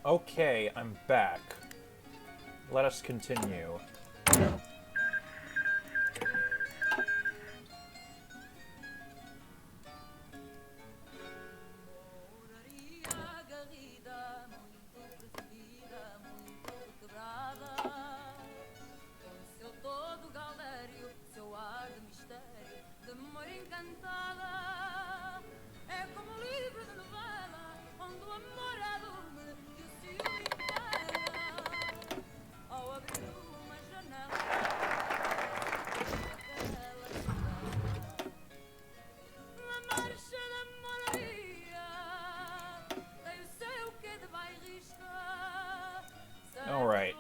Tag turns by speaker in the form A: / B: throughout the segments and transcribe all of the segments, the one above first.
A: Okay, I'm back. Let us continue. Alright.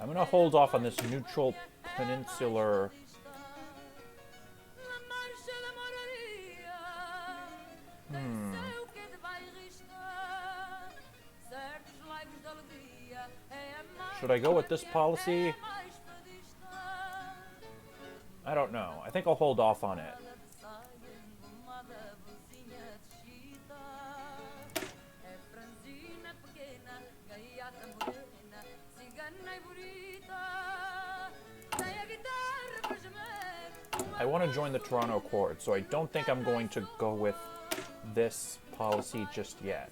A: I'm gonna hold off on this neutral peninsular... Should I go with this policy? I don't know. I think I'll hold off on it. I want to join the Toronto Accord, so I don't think I'm going to go with this policy just yet.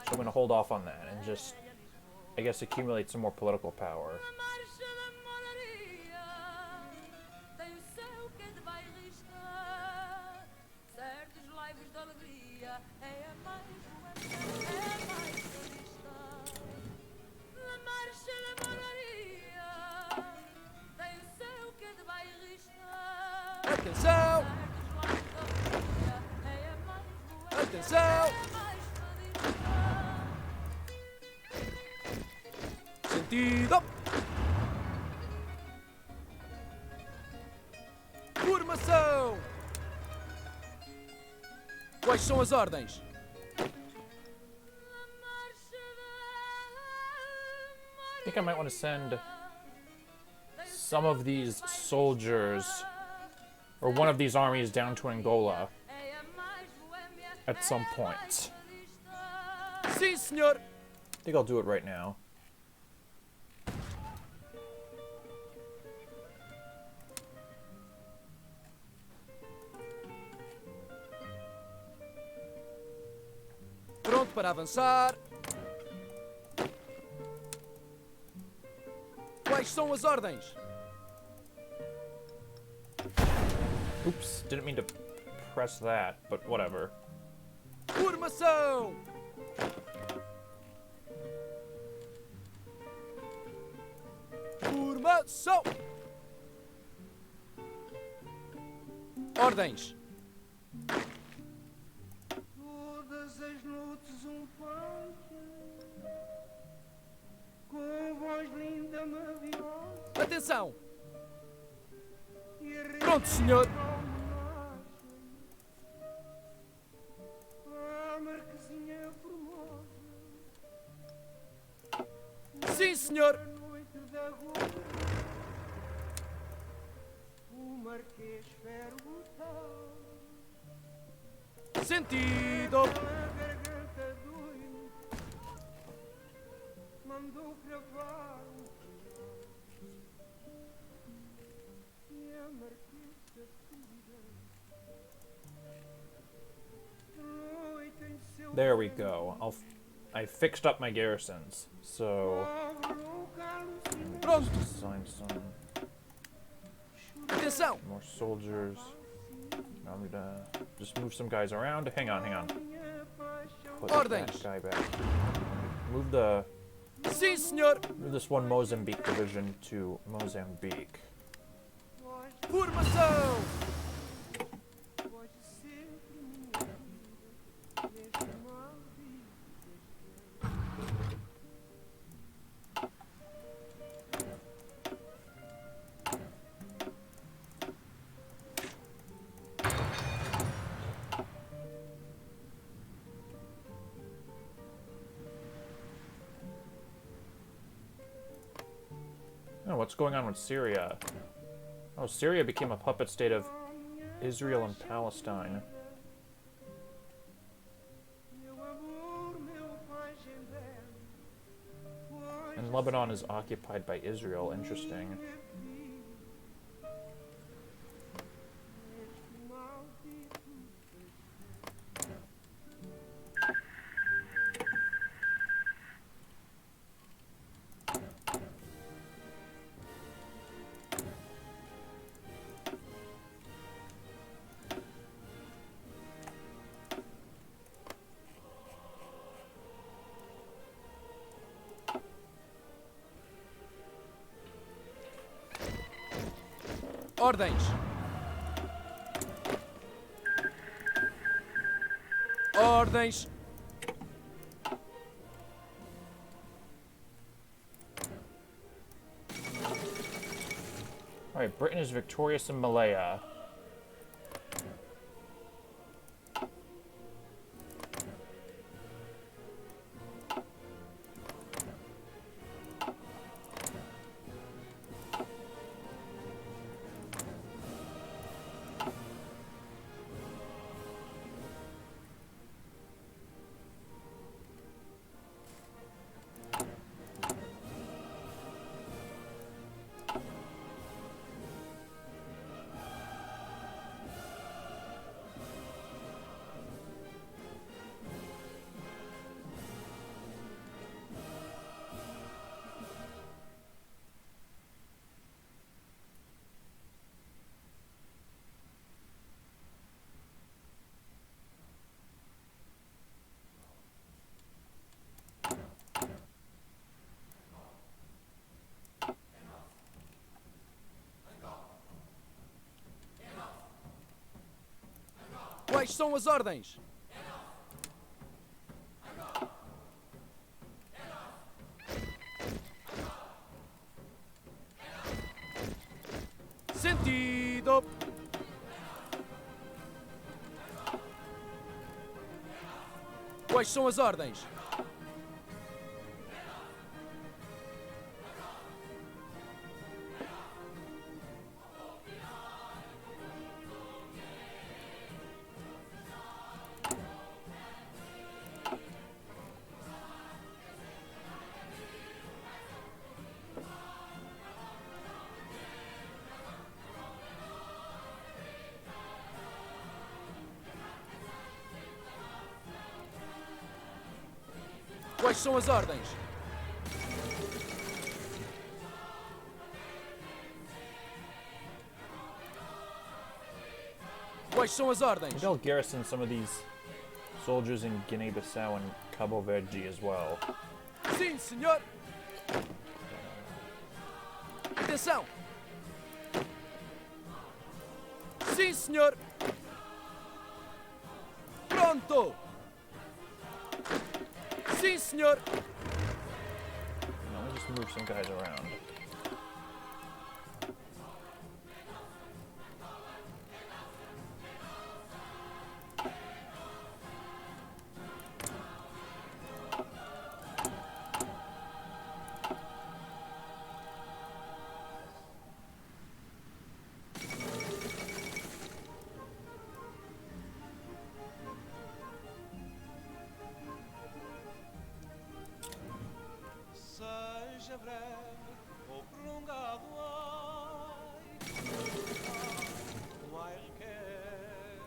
A: So I'm going to hold off on that and just, I guess, accumulate some more political power.
B: Atenção! Atenção! Sentido! Formação! Quais são as ordens?
A: I think I might want to send some of these soldiers, or one of these armies, down to Angola at some point.
B: Sim, senhor!
A: I think I'll do it right now.
B: Pronto para avançar. Quais são as ordens?
A: Oops, didn't mean to press that, but whatever.
B: Formação! Formação! Ordens!
C: Todas as noites ponte com voz linda maviosa.
B: Atenção! Pronto, senhor!
C: A marquesinha formosa.
B: Sim, senhor!
C: A noite da rua. O marquês ferrotal.
B: Sentido!
C: A garganta doida. Mandou cravar um pinhal. E a marquesa filha. Noite em seu
A: There we go. I fixed up my garrisons, so
B: Pronto!
A: assign some
B: Atenção!
A: more soldiers. I'm gonna just move some guys around. Hang on. Put that
B: Ordens!
A: guy back. Move
B: Sim, senhor!
A: this one Mozambique division to Mozambique.
B: Formação!
A: Oh, what's going on with Syria? Oh, Syria became a puppet state of Israel and Palestine. And Lebanon is occupied by Israel. Interesting.
B: Ordens. Ordens.
A: Alright, Britain is victorious in Malaya.
B: Quais são as ordens? Sentido. Quais são as ordens? Quais são as ordens? Quais são as ordens?
A: Maybe I'll garrison some of these soldiers in Guinea-Bissau and Cabo Verde as well.
B: Sim, senhor. Atenção. Sim, senhor. Pronto. Sim, senhor.
A: Let me just move some guys around.
D: Seja breve ou prolongado, ai requer.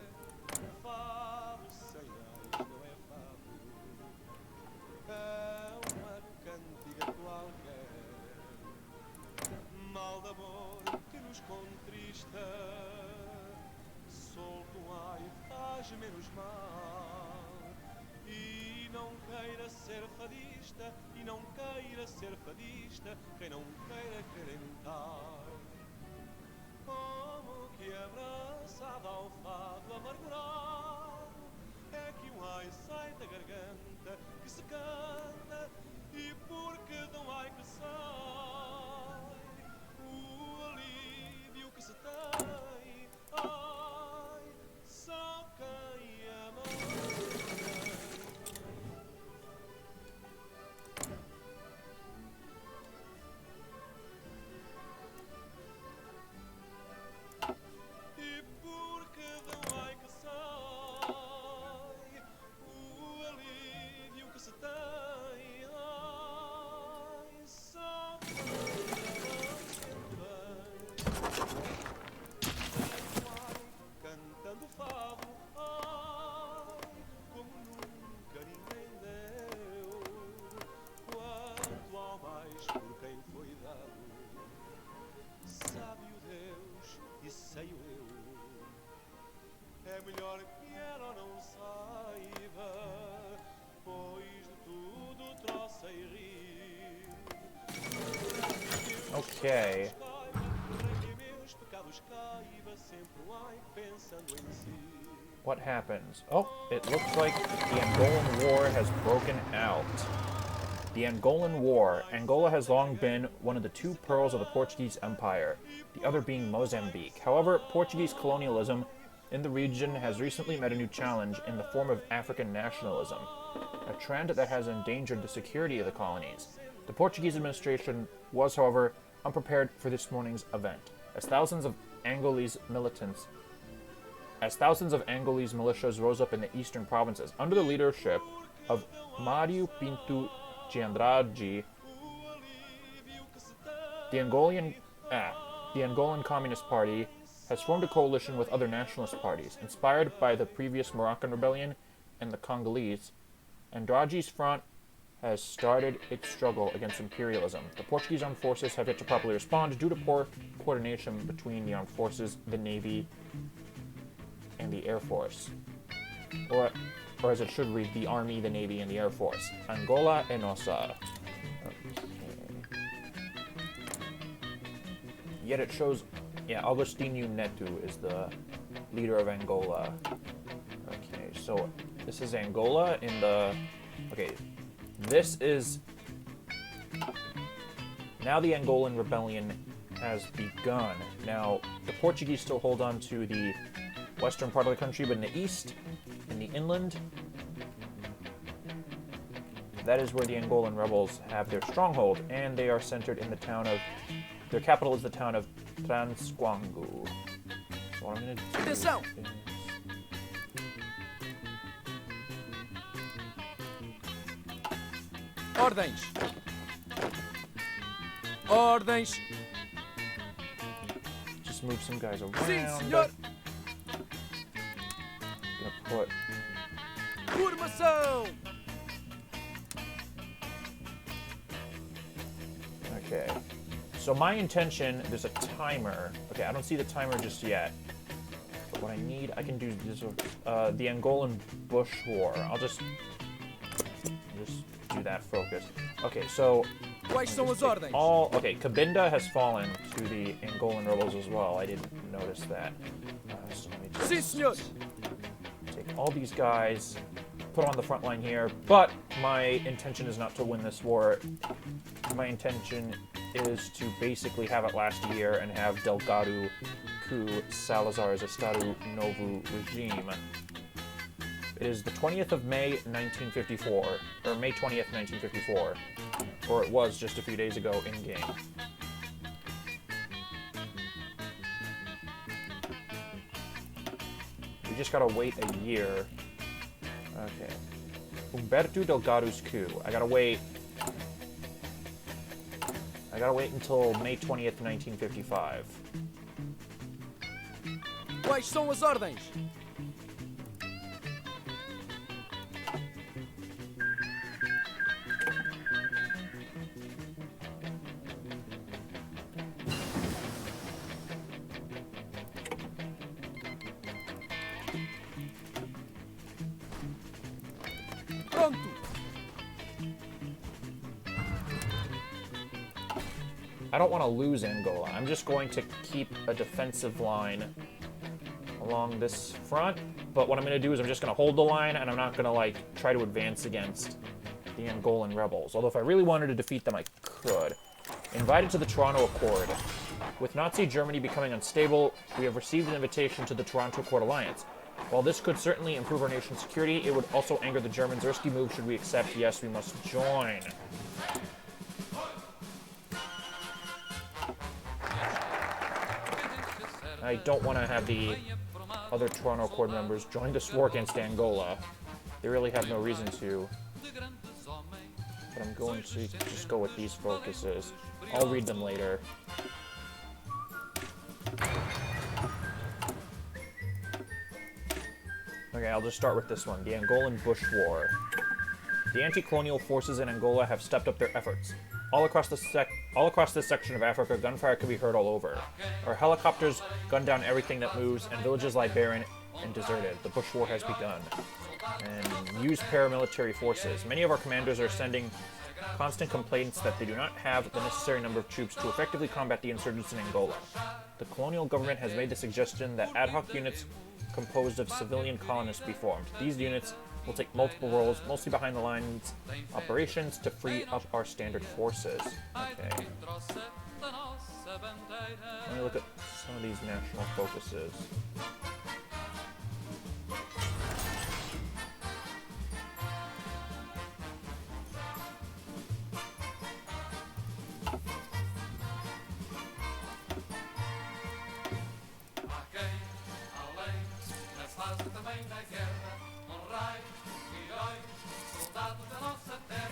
D: Fado sem eis não é fado, é uma cantiga qualquer. Mal de amor que nos contrista, solto ai faz menos mal. E não queira ser fadista, e não queira ser fadista, quem não queira carentar. Como que abraçado ao fado amargurado, é que um ai sai da garganta que se canta, e porque de um ai que sai, o alívio que se tem, ai, só quem ama. E porque de um ai que sai, o alívio
A: Okay. What happens? Oh, it looks like the Angolan War has broken out. The Angolan War. Angola has long been one of the two pearls of the Portuguese Empire, the other being Mozambique. However, Portuguese colonialism in the region has recently met a new challenge in the form of African nationalism, a trend that has endangered the security of the colonies. The Portuguese administration was, however, unprepared for this morning's event, as thousands of Angolese militias rose up in the eastern provinces under the leadership of Mário Pinto de Andrade. The Angolan Communist Party has formed a coalition with other nationalist parties, inspired by the previous Moroccan rebellion and the Congolese. Andrade's front has started its struggle against imperialism. The Portuguese armed forces have yet to properly respond due to poor coordination between the armed forces, the Navy, and the Air Force. Or as it should read, the Army, the Navy, and the Air Force. Angola and Nossa. Okay. Yet it shows, yeah, Agostinho Neto is the leader of Angola. Okay, so this is Angola in the... Okay, this is... Now the Angolan rebellion has begun. Now, the Portuguese still hold on to the western part of the country, but in the east, in the inland, that is where the Angolan rebels have their stronghold, and they are centered in the town of... Their capital is the town of Transquangu. So what I'm going to do is...
B: Ordens. Ordens.
A: Just move some guys around.
B: Sim, senhor.
A: Gonna put...
B: Formação.
A: Okay. So my intention, there's a timer. Okay, I don't see the timer just yet. But what I need, I can do this, the Angolan Bush War. I'll just do that focus. Okay, so...
B: Quais são as ordens?
A: Okay, Cabinda has fallen to the Angolan rebels as well. I didn't notice that. So let me just
B: Sim, senhor.
A: take all these guys, put on the front line here. But my intention is not to win this war. My intention is to basically have it last year and have Delgado coup Salazar's Estado Novo regime. It is the 20th of May, 1954, or May 20th, 1954, or it was just a few days ago in-game. We just gotta wait a year. Okay. Humberto Delgado's coup. I gotta wait until May 20th, 1955.
B: Quais são as ordens? Pronto.
A: I don't want to lose Angola. I'm just going to keep a defensive line along this front. But what I'm going to do is I'm just going to hold the line, and I'm not going to, like, try to advance against the Angolan rebels. Although if I really wanted to defeat them, I could. Invited to the Toronto Accord. With Nazi Germany becoming unstable, we have received an invitation to the Toronto Accord Alliance. While this could certainly improve our nation's security, it would also anger the Germans. Risky move should we accept? Yes, we must join. I don't want to have the other Toronto Accord members join this war against Angola. They really have no reason to. But I'm going to just go with these focuses. I'll read them later. Okay, I'll just start with this one, the Angolan Bush War. The anti-colonial forces in Angola have stepped up their efforts. All across this section of Africa, gunfire can be heard all over. Our helicopters gun down everything that moves, and villages lie barren and deserted. The Bush War has begun. And use paramilitary forces. Many of our commanders are sending constant complaints that they do not have the necessary number of troops to effectively combat the insurgents in Angola. The colonial government has made the suggestion that ad hoc units composed of civilian colonists be formed. These units will take multiple roles, mostly behind the lines operations, to free up our standard forces. Okay. Let me look at some of these national focuses.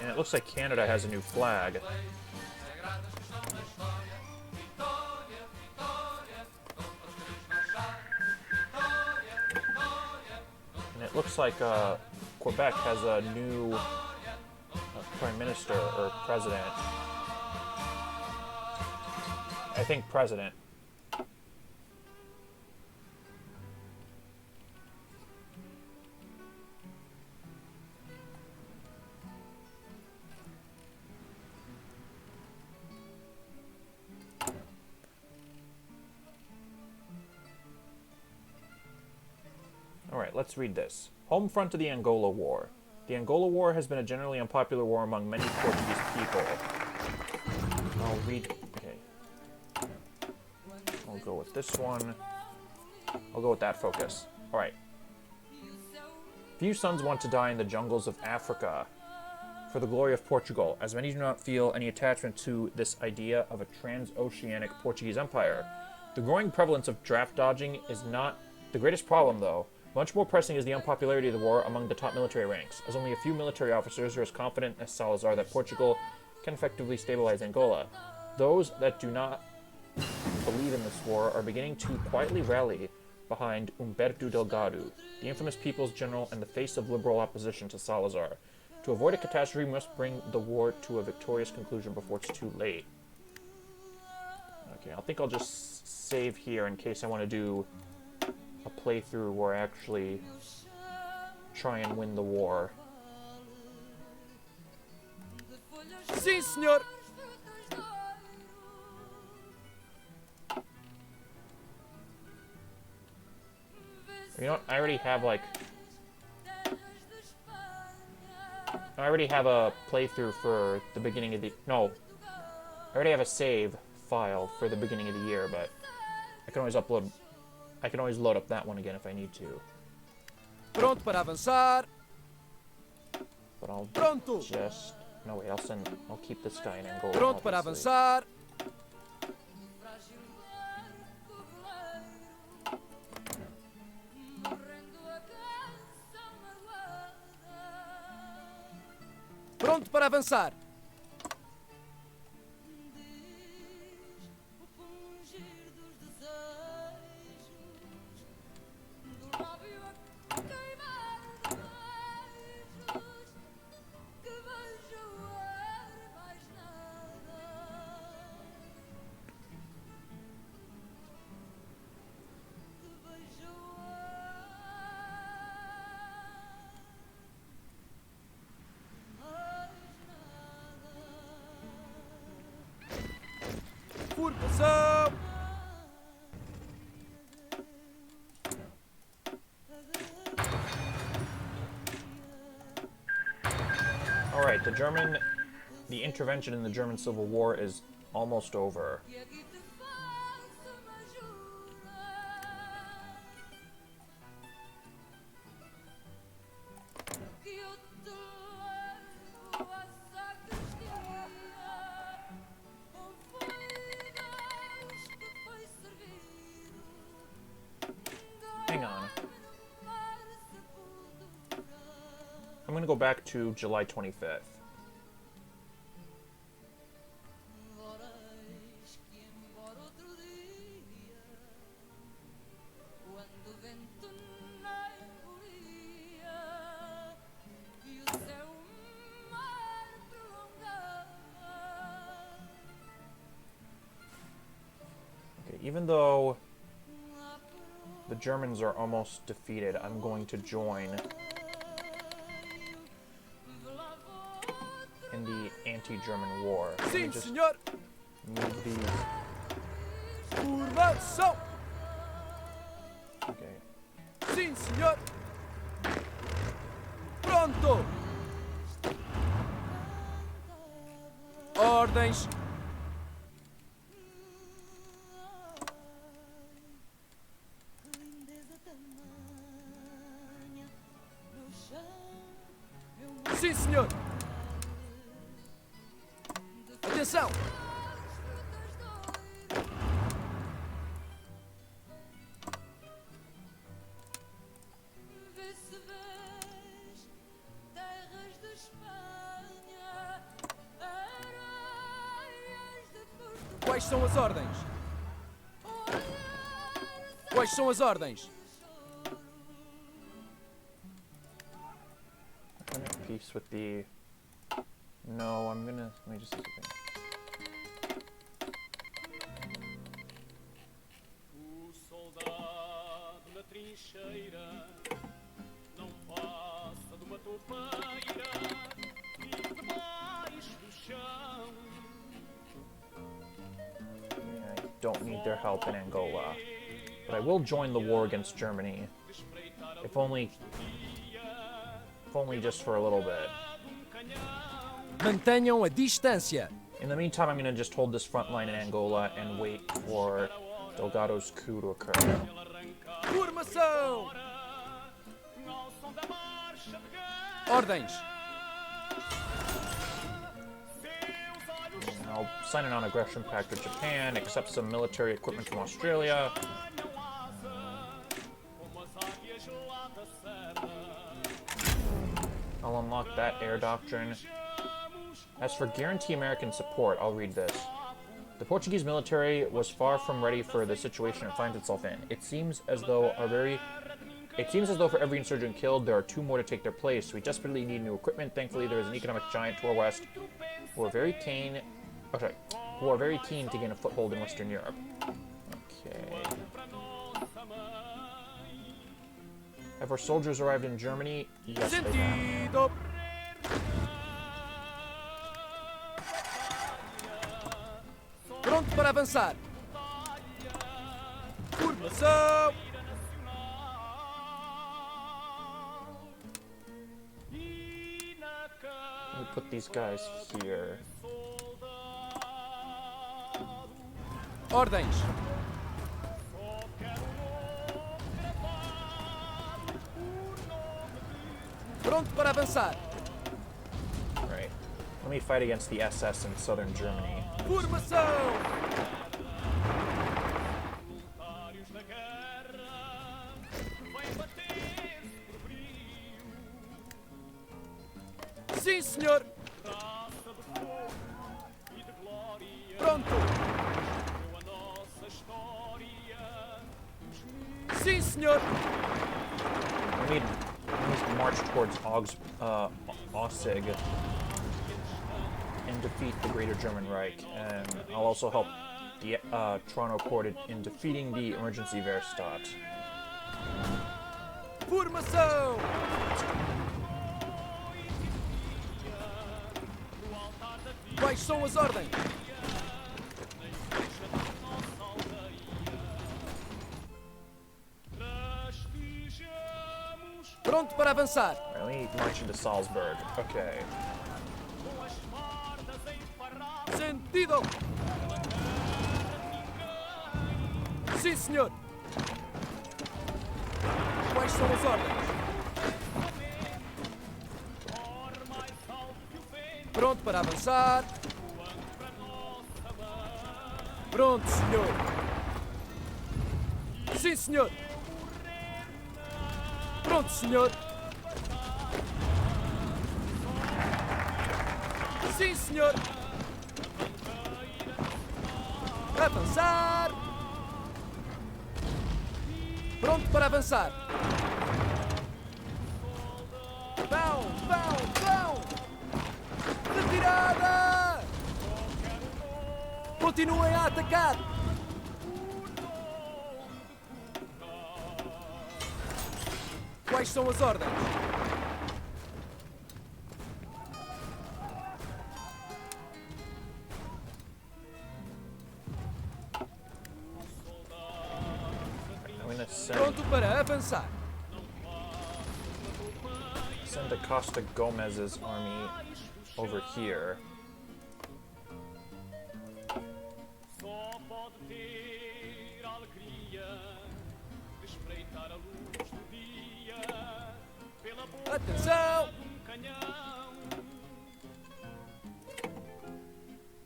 A: And it looks like Canada has a new flag. And it looks like Quebec has a new prime minister or president. I think president. Alright, let's read this. Home front of the Angola War. The Angola War has been a generally unpopular war among many Portuguese people. I'll read... Okay. I'll go with this one. I'll go with that focus. Alright. Few sons want to die in the jungles of Africa for the glory of Portugal, as many do not feel any attachment to this idea of a transoceanic Portuguese empire. The growing prevalence of draft dodging is not the greatest problem, though. Much more pressing is the unpopularity of the war among the top military ranks, as only a few military officers are as confident as Salazar that Portugal can effectively stabilize Angola. Those that do not believe in this war are beginning to quietly rally behind Humberto Delgado, the infamous people's general and the face of liberal opposition to Salazar. To avoid a catastrophe, we must bring the war to a victorious conclusion before it's too late. Okay, I think I'll just save here in case I want to do a playthrough where I actually try and win the war.
B: Sim, senhor.
A: You know what? I already have like... I already have a playthrough for the beginning of the... No. I already have a save file for the beginning of the year, but I can always upload... I can always load up that one again if I need to.
B: Pronto para avançar.
A: But I'll
B: Pronto.
A: just... No, wait, I'll keep this guy in Angola.
B: Pronto para
A: obviously.
B: avançar. Pronto para avançar. Formação.
A: Alright, the intervention in the German Civil War is almost over. Hang on. I'm going to go back to July 25th. Okay, even though the Germans are almost defeated, I'm going to join anti-German war. Let me
B: Sim,
A: just
B: senhor.
A: move these.
B: Formação.
A: Okay.
B: Sim, senhor. Pronto. Ordens. Sim, senhor. Atenção.
E: Vê se vês terras de Espanha, areias de Portugal.
B: Quais são as ordens? Quais são as ordens?
A: I'm at peace with the... No, I'm gonna... Let me just see something.
D: O soldado na trincheira não passa de uma toupeira e debaixo do chão.
A: I don't need their help in Angola. But I will join the war against Germany. If only just for a little bit.
B: Mantenham a distância.
A: In the meantime, I'm gonna just hold this front line in Angola and wait for Delgado's coup to occur.
B: Formação. Ordens.
A: I'll sign a non-aggression pact with Japan, accept some military equipment from Australia. I'll unlock that air doctrine. As for guarantee American support, I'll read this. The Portuguese military was far from ready for the situation it finds itself in. It seems as though for every insurgent killed, there are 2 more to take their place. We desperately need new equipment. Thankfully, there is an economic giant to our west who are very keen to gain a foothold in Western Europe. Okay. Have our soldiers arrived in Germany? Yes, they have.
B: Sentido. Pronto para avançar. Formação.
A: Let me put these guys here.
B: Ordens. Pronto para avançar.
A: Right. Let me fight against the SS in southern Germany.
B: Formação.
D: Voluntários da guerra vêm bater-se por brio.
B: Sim, senhor.
D: Raça de fogo e de glória.
B: Pronto.
D: Deu a nossa história.
B: Sim, senhor.
A: Let me march towards Aussig and defeat the Greater German Reich, and I'll also help the Toronto Court in defeating the emergency Verstaat.
B: Formação. Quais são as ordens? Pronto para avançar.
A: Right, let me march into Salzburg. Okay.
B: Sentido. Sim, senhor. Quais são as ordens? Pronto para avançar. Pronto, senhor. Sim, senhor. Pronto, senhor. Sim, senhor. Avançar. Pronto para avançar. Vão, vão, vão. Retirada. Continuem a atacar. Quais são as ordens? Pronto para avançar.
A: send Acosta Gomez's army over here.
D: Só pode ter alegria de espreitar a luz do dia pela boca
B: Atenção!
D: de canhão.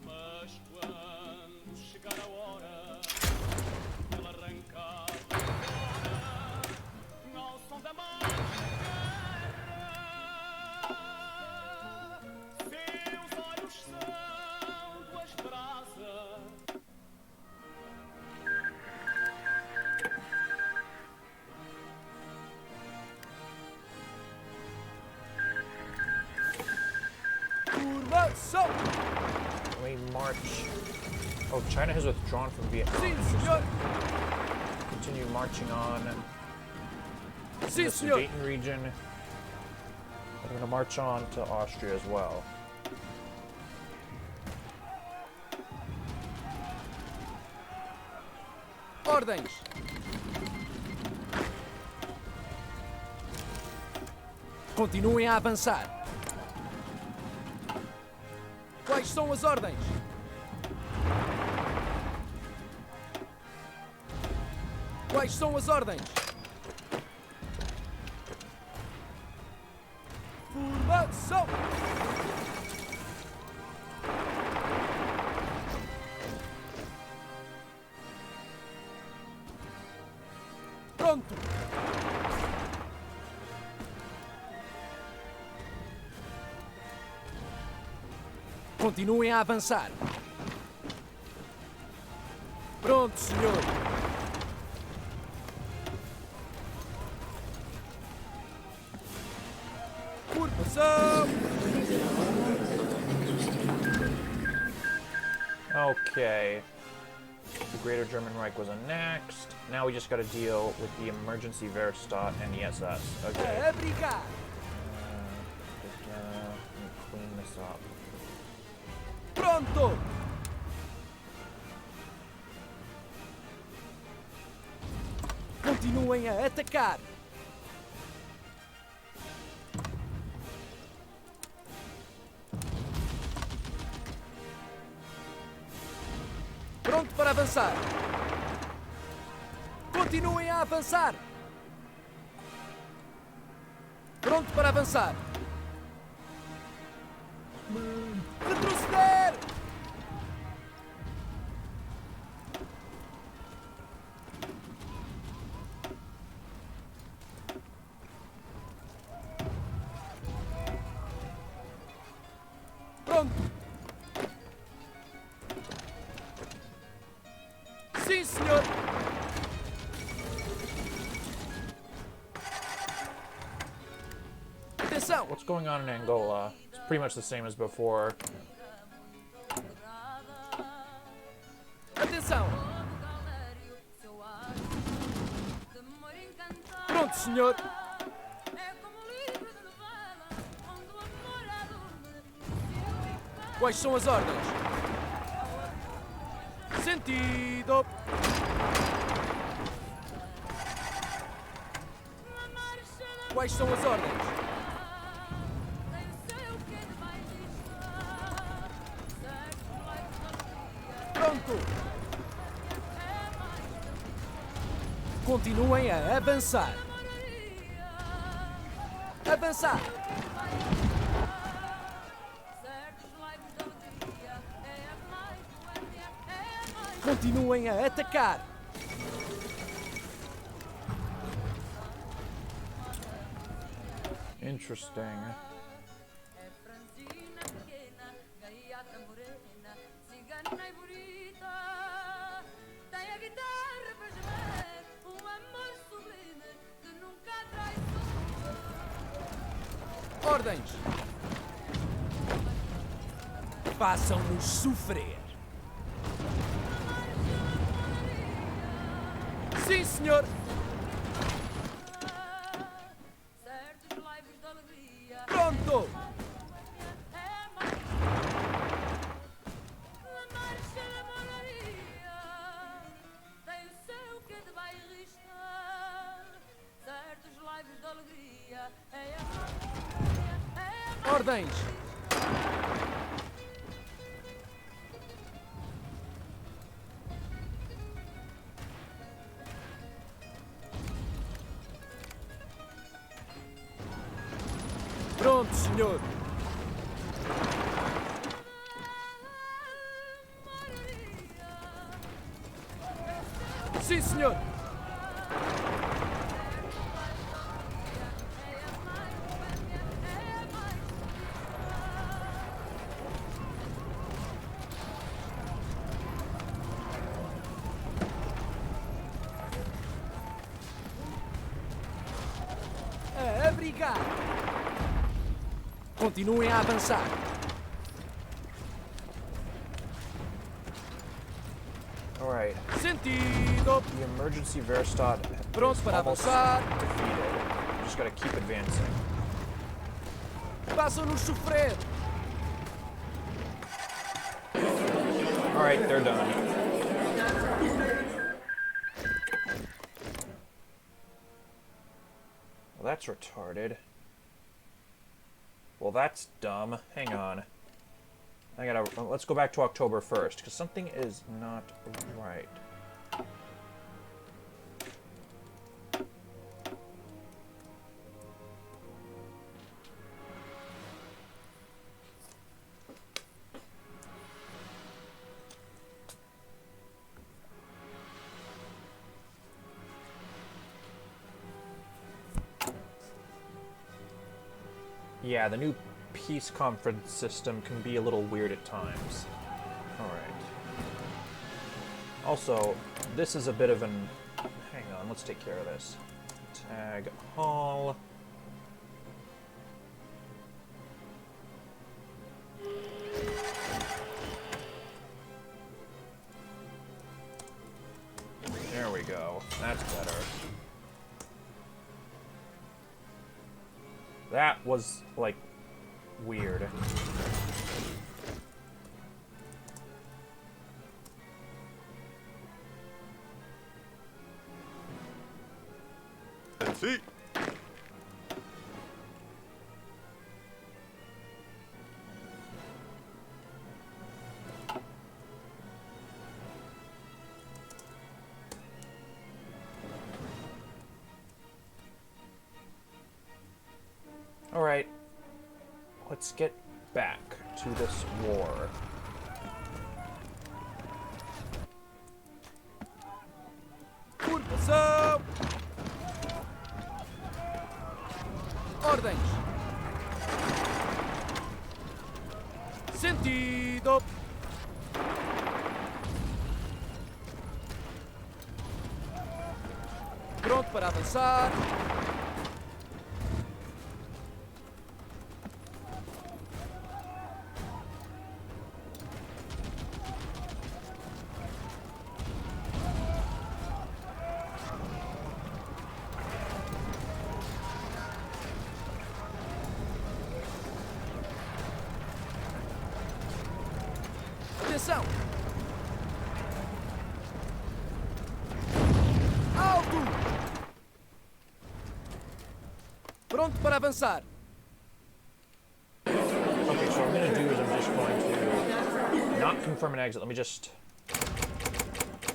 D: Mas quando chegar a hora ela arrancar fora ao som da marcha de guerra, seus olhos são duas brasas.
B: Formação!
A: We march. Oh, China has withdrawn from Vietnam.
B: Sim,
A: Interesting.
B: senhor!
A: Continue marching on to
B: Sim,
A: the
B: senhor!
A: Sudeten region. I'm going to march on to Austria as well.
B: Ordens! Continuem a avançar. Quais são as ordens? Quais são as ordens? Formação! Pronto! Continuem a avançar. Pronto, senhor. Formação!
A: Okay. The Greater German Reich was annexed. Now we just got to deal with the emergency Verstadt and the SS. Okay.
B: A abrigar!
A: Let me clean this up.
B: Pronto! Continuem a atacar! Pronto para avançar! Continuem a avançar! Pronto para avançar! Retroceder! Pronto! Sim, senhor! Atenção!
A: What's going on in Angola? It's pretty much the same as before.
B: Atenção! Pronto, senhor! Quais são as ordens? Sentido! Quais são as ordens? Pronto! Continuem a avançar! Avançar! Continuem a atacar!
A: Interesting.
B: Ordens! Façam-nos sofrer! Sim, senhor! Pronto!
E: Tem o seu que de bairrista.
B: Ordens! Pronto, senhor! Sim, senhor! A abrigar! Continuem a avançar!
A: Alright.
B: Sentido!
A: The emergency Verstadt
B: Pronto
A: is
B: para
A: almost
B: avançar!
A: defeated. We just gotta keep advancing.
B: Façam-nos sofrer!
A: Alright, they're done. Well, that's retarded. Well, that's dumb. Hang on. Let's go back to October 1st, because something is not right. Yeah, the new peace conference system can be a little weird at times. Alright. Also, this is a bit of an... Hang on, let's take care of this. Tag Hall. There we go. That's better. That was, like, weird.
D: See?
A: Alright. Let's get back to this war.
B: Formação! Ordens! Sentido! Pronto para avançar! Atenção! Alto! Pronto para avançar.
A: Okay, so what I'm gonna do is I'm just going to not confirm an exit. Let me just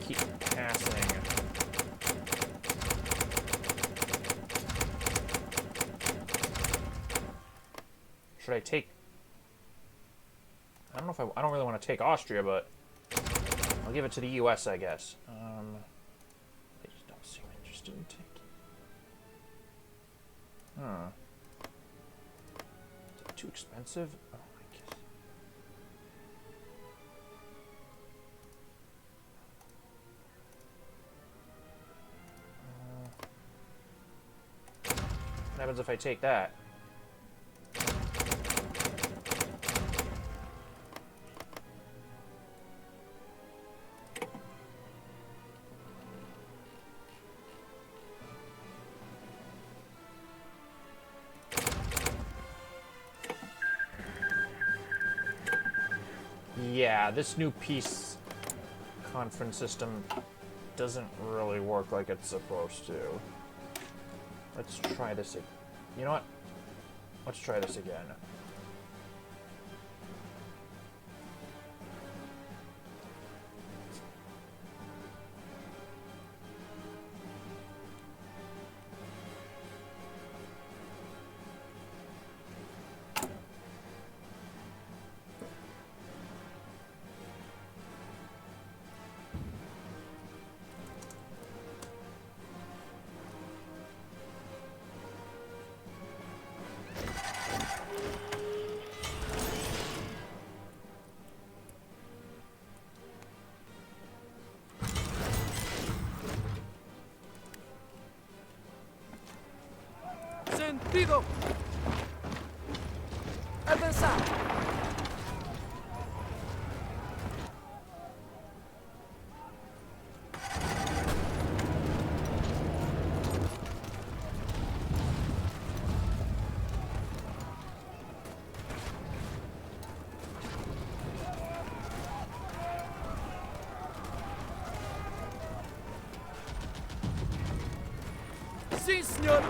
A: keep passing. Should I take... I don't know if I don't really want to take Austria, but I'll give it to the US, I guess. They just don't seem interested in taking... Huh. Is it too expensive? Oh, I guess. What happens if I take that? Yeah, this new peace conference system doesn't really work like it's supposed to. Let's try this again. You know what? Let's try this again.
B: Sentido! Avançar! Sim, senhor!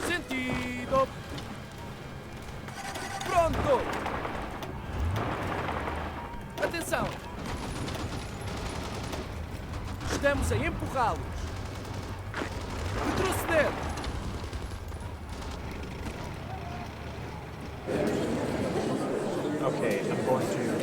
B: Sentido! Pronto! Atenção! Estamos a empurrá-los! Retroceder!
A: Okay, I'm going to...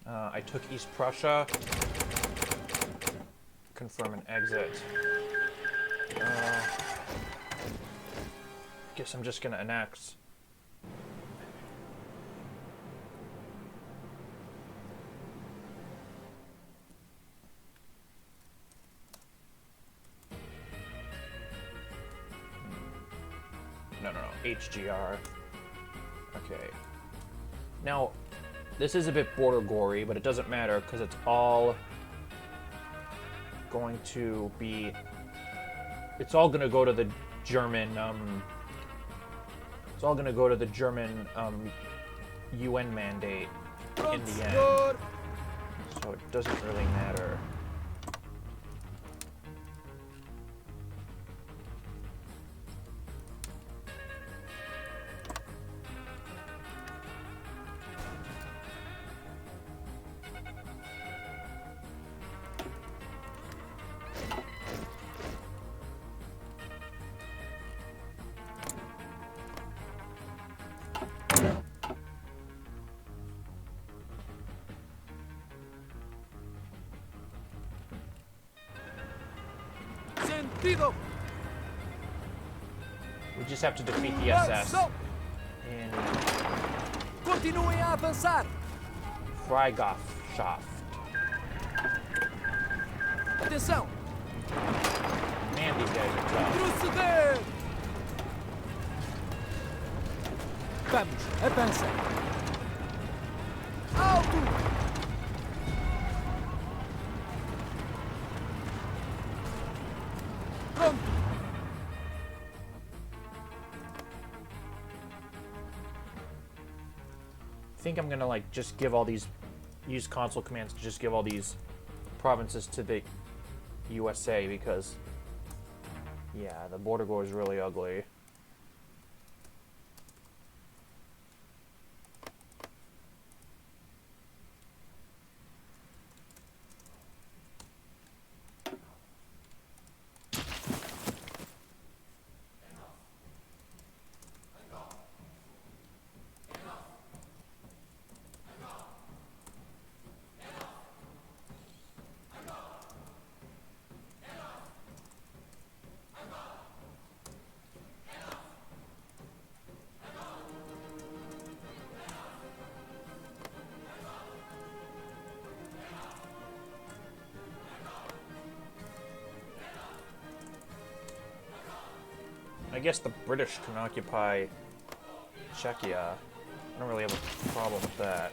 A: I took East Prussia. Confirm an exit. Guess I'm just gonna annex. No, HGR. Okay. Now, this is a bit border gory, but it doesn't matter because it's all going to be... It's all going to go to the German... it's all going to go to the German UN mandate in the end. So it doesn't really matter.
B: Sentido!
A: We just have to defeat the SS. And
B: Continuem a avançar!
A: Freigaftschaft.
B: Atenção!
A: Man, these guys are tough.
B: Proceder! Vamos, avança! Alto! Pronto!
A: I think I'm gonna like just give all these, use console commands to just give all these provinces to the USA because, yeah, the border war is really ugly. I guess the British can occupy Czechia. I don't really have a problem with that.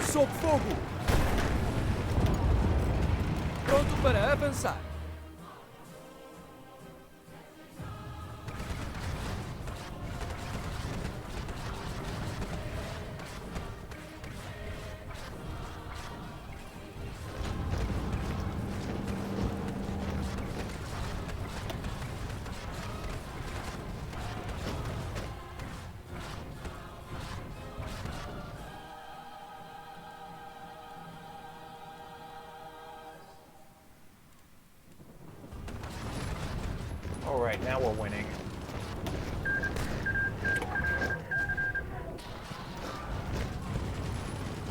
B: Sob fogo! Pronto para avançar.
A: Alright, now we're winning.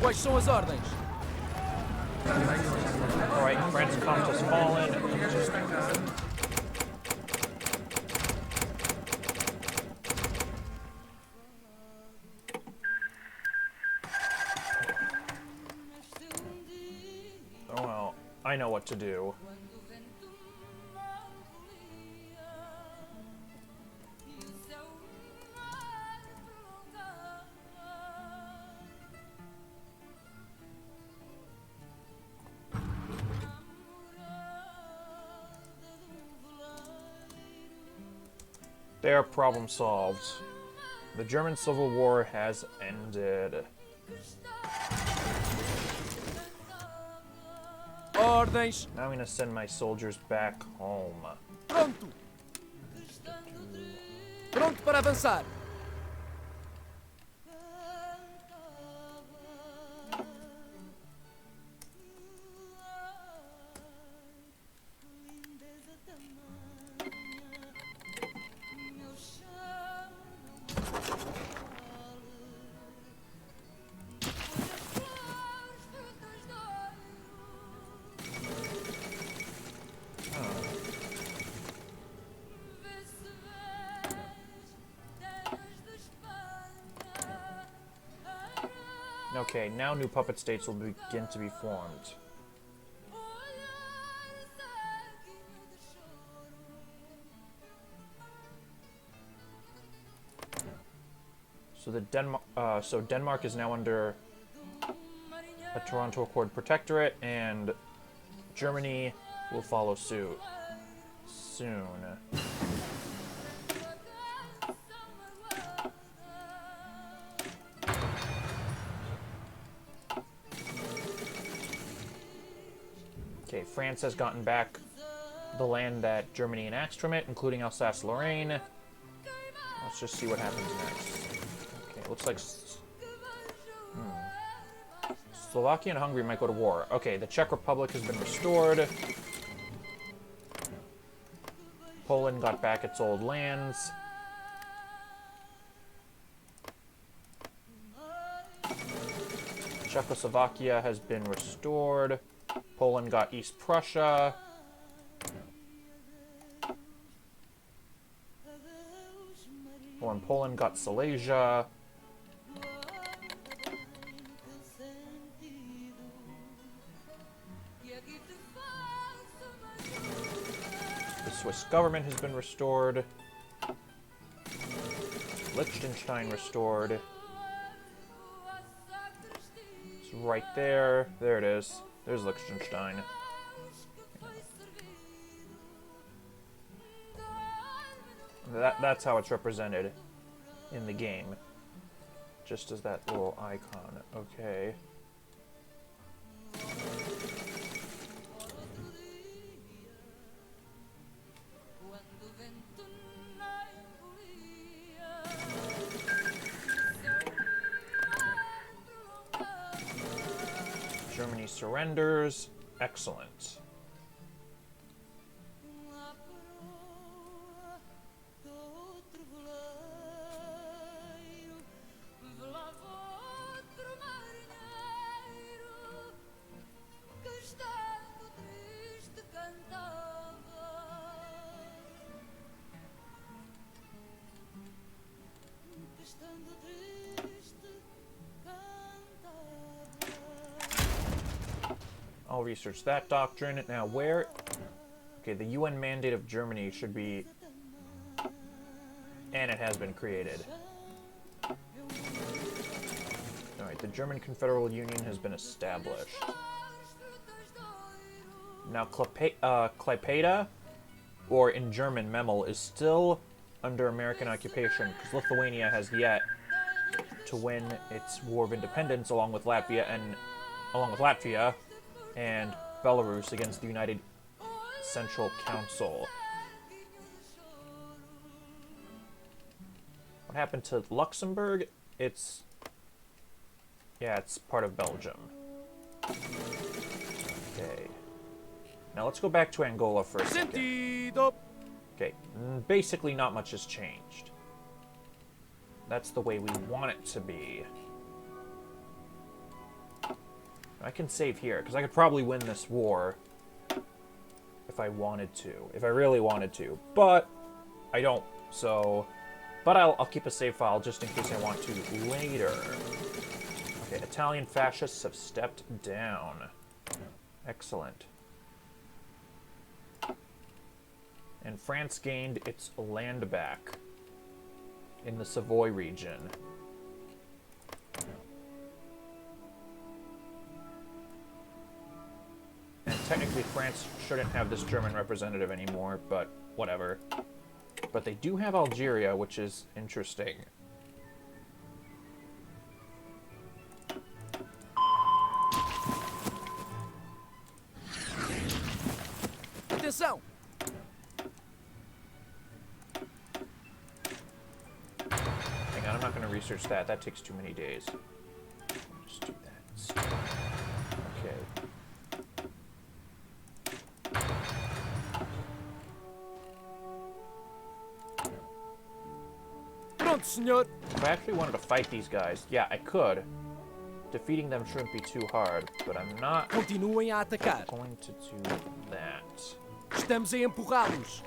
B: Quais são as ordens?
A: Alright, France comes has fallen. Oh well, I know what to do.
E: Quando o vento mangolia e o céu mais prolongava na morada de veleiro.
A: Their problem solved. The German Civil War has ended.
B: Ordens.
A: Now I'm gonna send my soldiers back home.
B: Pronto. Pronto para avançar.
E: Lindeza tamanha, meu chão não vale. Depois as flores frutas do vê se vês terras de Espanha.
A: Okay, now new puppet states will begin to be formed.
E: Olhar ceguinho de choro.
A: So Denmark is now under a Toronto Accord protectorate, and Germany will follow suit soon. Okay, France has gotten back the land that Germany annexed from it, including Alsace-Lorraine. Let's just see what happens next. Okay, looks like Slovakia and Hungary might go to war. Okay, the Czech Republic has been restored. Poland got back its old lands. Czechoslovakia has been restored. Poland got East Prussia. Oh, and Poland got Silesia. The Swiss government has been restored. Liechtenstein restored. It's right there. There it is. There's Liechtenstein. That's how it's represented in the game. Just as that little icon. Okay. Germany surrenders. Excellent. I'll research that doctrine. Now, where... Okay, the UN mandate of Germany should be... And it has been created. Alright, The German Confederal Union has been established. Now, Klaipėda, or in German, Memel, is still under American occupation because Lithuania has yet to win its War of Independence along with Latvia and Belarus against the United Central Council. What happened to Luxembourg? It's part of Belgium. Okay. Now let's go back to Angola for a second.
B: Sentido.
A: Okay, basically not much has changed. That's the way we want it to be. I can save here, because I could probably win this war if I wanted to. If I really wanted to. But I don't, so... But I'll keep a save file just in case I want to later. Okay, Italian fascists have stepped down. Excellent. And France gained its land back in the Savoy region. And technically France shouldn't have this German representative anymore, but whatever. But they do have Algeria, which is interesting.
B: Atenção.
A: Hang on, I'm not going to research that. That takes too many days. I'll just do that. Okay.
B: Pronto, senhor.
A: If I actually wanted to fight these guys, yeah, I could. Defeating them shouldn't be too hard, but I'm not
B: Continuem a atacar.
A: going to do that.
B: Estamos a empurrá-los.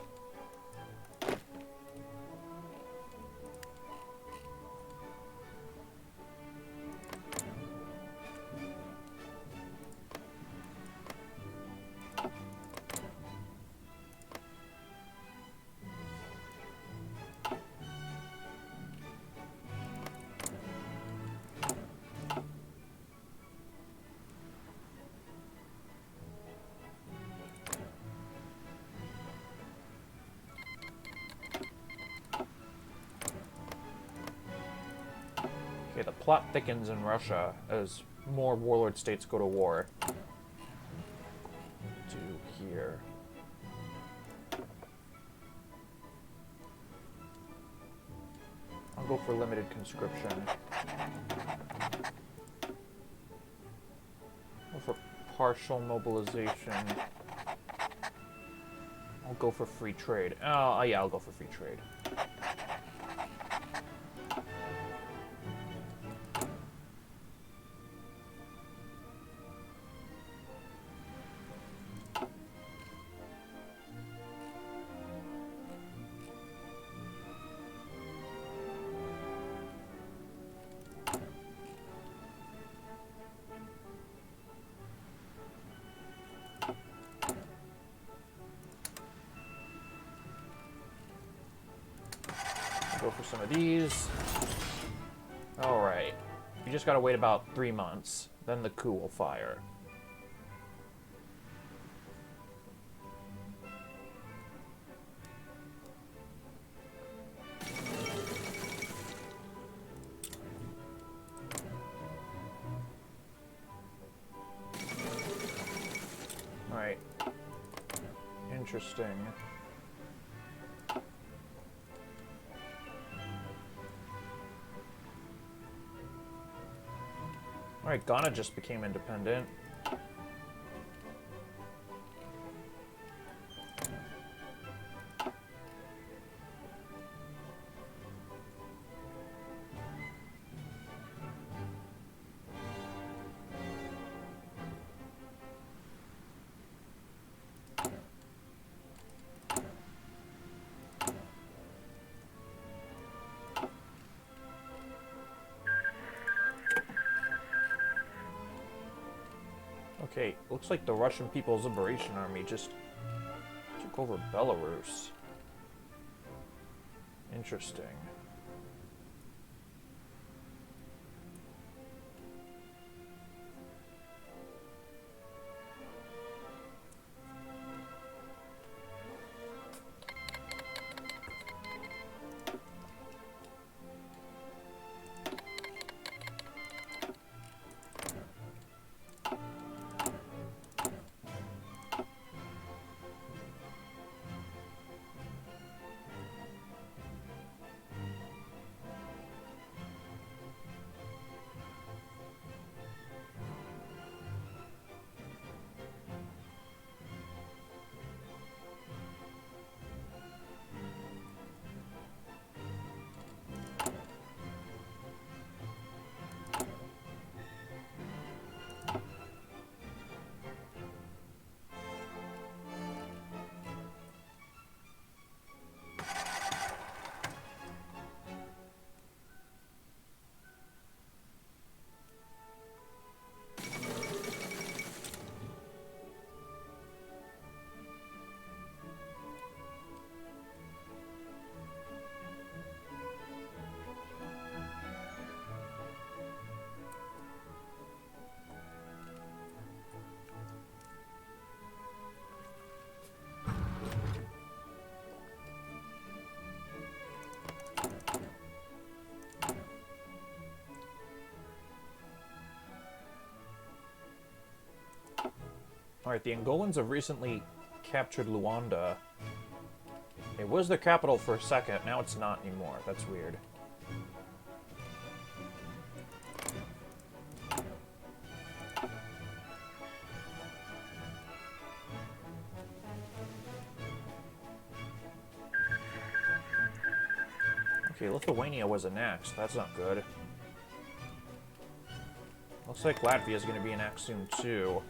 A: Okay, the plot thickens in Russia as more warlord states go to war. Do here. I'll go for limited conscription. Go for partial mobilization. I'll go for free trade. Oh, yeah, I'll go for free trade. Go for some of these. Alright. You just gotta wait about 3 months. Then the coup will fire. Alright. Interesting. Alright, Ghana just became independent. Okay, looks like the Russian People's Liberation Army just took over Belarus. Interesting. Alright, the Angolans have recently captured Luanda. It was their capital for a second, now it's not anymore. That's weird. Okay, Lithuania was annexed. That's not good. Looks like Latvia is going to be annexed soon, too.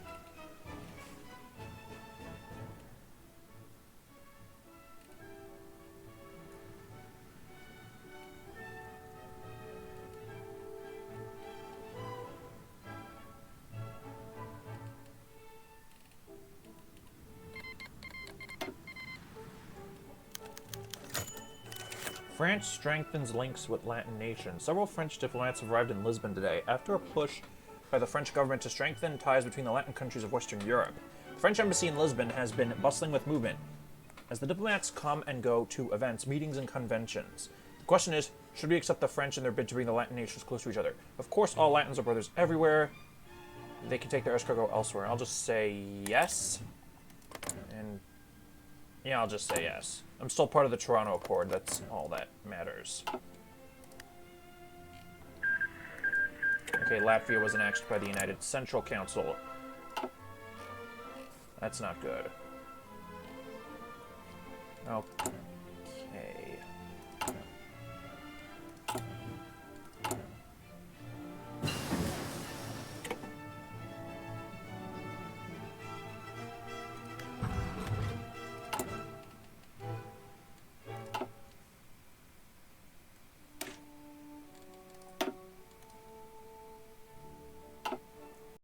A: France strengthens links with Latin nations. Several French diplomats have arrived in Lisbon today after a push by the French government to strengthen ties between the Latin countries of Western Europe. The French embassy in Lisbon has been bustling with movement as the diplomats come and go to events, meetings, and conventions. The question is, should we accept the French in their bid to bring the Latin nations close to each other? Of course, all Latins are brothers everywhere. They can take their escargot elsewhere. I'll just say yes. And yeah, I'll just say yes. I'm still part of the Toronto Accord. That's all that matters. Okay, Latvia was annexed by the United Central Council. That's not good. Oh,